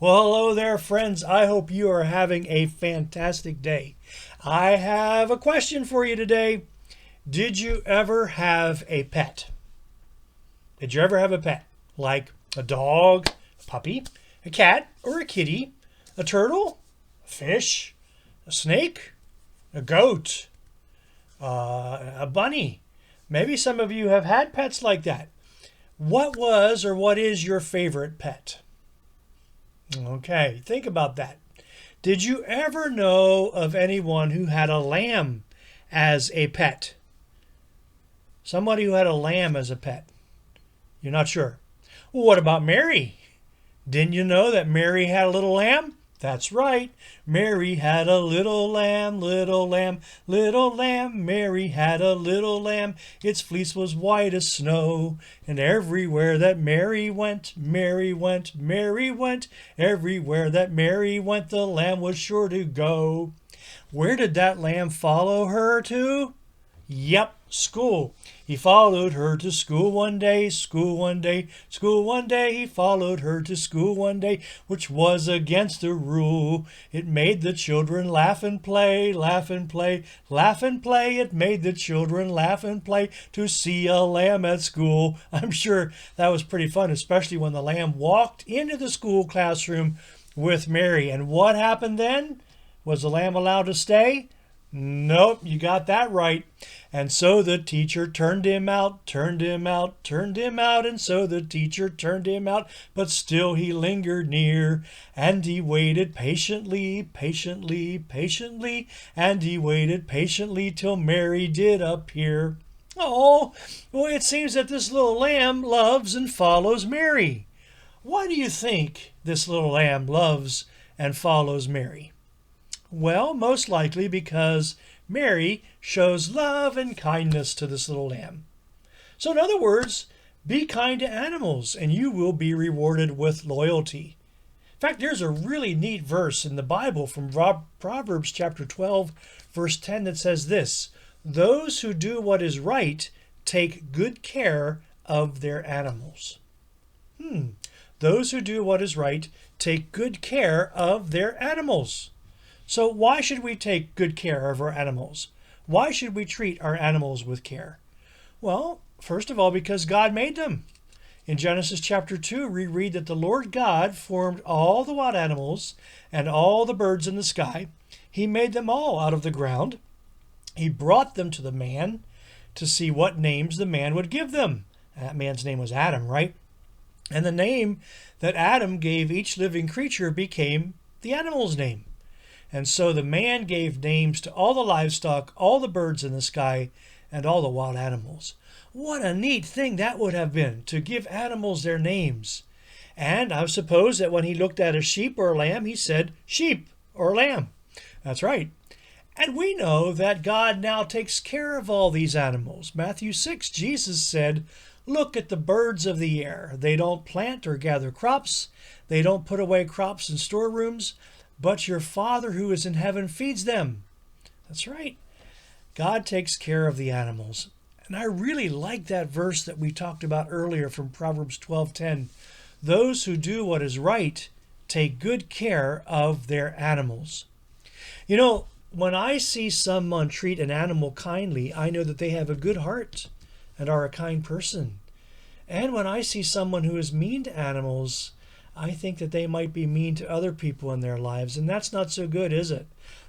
Well, hello there, friends. I hope you are having a fantastic day. I have a question for you today. Did you ever have a pet? Did you ever have a pet? Like a dog, a puppy, a cat, or a kitty, a turtle, a fish, a snake, a goat, a bunny? Maybe some of you have had pets like that. What was or what is your favorite pet? Okay, think about that. Did you ever know of anyone who had a lamb as a pet? Somebody who had a lamb as a pet. You're not sure. Well, what about Mary? Didn't you know that Mary had a little lamb? That's right. Mary had a little lamb, little lamb, little lamb. Mary had a little lamb. Its fleece was white as snow. And everywhere that Mary went, Mary went, Mary went. Everywhere that Mary went, the lamb was sure to go. Where did that lamb follow her to? Yep, school. He followed her to school one day, school one day, school one day. He followed her to school one day, which was against the rule. It made the children laugh and play, laugh and play, laugh and play. It made the children laugh and play to see a lamb at school. I'm sure that was pretty fun, especially when the lamb walked into the school classroom with Mary. And what happened then? Was the lamb allowed to stay? Nope, you got that right. And so the teacher turned him out, turned him out, turned him out. And so the teacher turned him out, but still he lingered near. And he waited patiently, patiently, patiently. And he waited patiently till Mary did appear. Oh, well, it seems that this little lamb loves and follows Mary. Why do you think this little lamb loves and follows Mary? Well, most likely because Mary shows love and kindness to this little lamb. So, in other words, be kind to animals and you will be rewarded with loyalty. In fact, there's a really neat verse in the Bible from Proverbs chapter 12, verse 10 that says this: "Those who do what is right take good care of their animals." Those who do what is right take good care of their animals. So why should we take good care of our animals? Why should we treat our animals with care? Well, first of all, because God made them. In Genesis chapter 2, we read that the Lord God formed all the wild animals and all the birds in the sky. He made them all out of the ground. He brought them to the man to see what names the man would give them. That man's name was Adam, right? And the name that Adam gave each living creature became the animal's name. And so the man gave names to all the livestock, all the birds in the sky, and all the wild animals. What a neat thing that would have been, to give animals their names. And I suppose that when he looked at a sheep or a lamb, he said sheep or lamb. That's right. And we know that God now takes care of all these animals. Matthew 6, Jesus said, "Look at the birds of the air. They don't plant or gather crops. They don't put away crops in storerooms, but your Father who is in heaven feeds them." That's right. God takes care of the animals. And I really like that verse that we talked about earlier from Proverbs 12:10. Those who do what is right take good care of their animals. You know, when I see someone treat an animal kindly, I know that they have a good heart and are a kind person. And when I see someone who is mean to animals, I think that they might be mean to other people in their lives, and that's not so good, is it?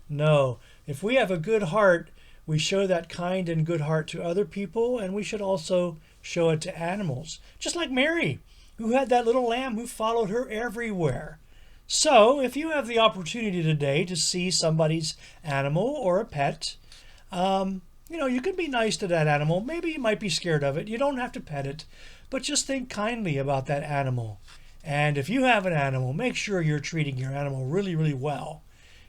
No. If we have a good heart, we show that kind and good heart to other people, and we should also show it to animals. Just like Mary, who had that little lamb who followed her everywhere. So, if you have the opportunity today to see somebody's animal or a pet, you can be nice to that animal. Maybe you might be scared of it. You don't have to pet it, but just think kindly about that animal. And if you have an animal, make sure you're treating your animal really, really well,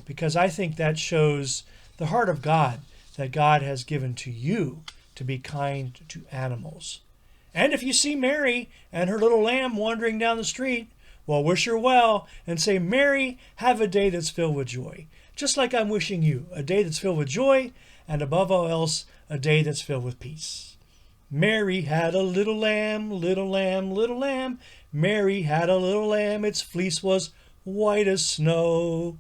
because I think that shows the heart of God that God has given to you to be kind to animals. And if you see Mary and her little lamb wandering down the street, well, wish her well and say, "Mary, have a day that's filled with joy." Just like I'm wishing you a day that's filled with joy, and above all else, a day that's filled with peace. Mary had a little lamb, little lamb, little lamb. Mary had a little lamb. Its fleece was white as snow.